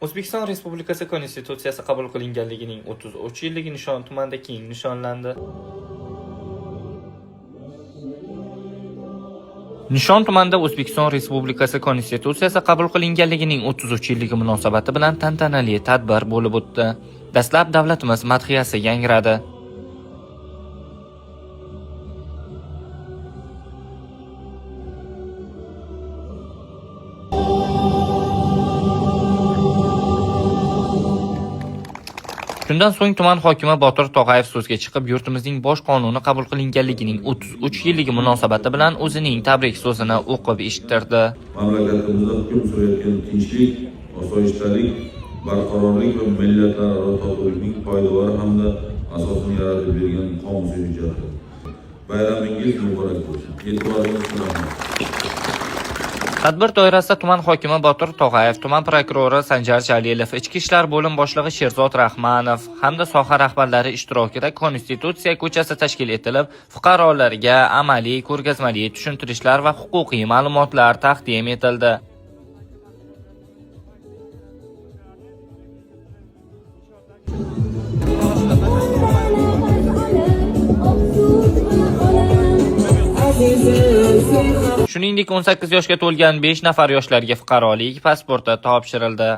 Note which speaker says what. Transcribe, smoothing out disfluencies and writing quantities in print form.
Speaker 1: O'zbekiston Respublikasi Konstitutsiyasi qabul qilinganligining 33-yilligi Nishon tumanida keng nishonlandi. Nishon tumanida O'zbekiston Respublikasi Konstitutsiyasi qabul qilinganligining 33-yilligi munosabati bilan tantanali tadbir bo'lib o'tdi. Dastlab davlatimiz madhiyasi yangradi. Shundan so'ng tuman hokimi Botir Tog'ayev so'zga chiqib, yurtimizning bosh qonuni qabul qilinganligining 33 yilligi munosabati bilan o'zining tabrik so'zini o'qib eshittirdi.
Speaker 2: Mamlakatimizda hukm surayotgan tinchlik, osoyishtalik, barqarorlik va millatlararo totuvlikning poydevori hamda asosini yaratib bergan qonuniy ijodi. Bayramingiz muborak bo'lsin. E'tiboringiz bilan.
Speaker 1: Tadbir doirasida tuman hokimi Botir Tog'ayev, tuman prokurori Sanjar Jalilov, Ichki ishlar bo'lim boshlig'i Sherzod Rahmanov hamda soha rahbarlari ishtirokida Konstitutsiya ko'chasi tashkil etilib, fuqarolarga amaliy, ko'rgazmali tushuntirishlar va huquqiy ma'lumotlar taqdim etildi. Shuningdek, 18 yoshga to'lgan 5 nafar yoshlarga fuqarolik pasporti topshirildi.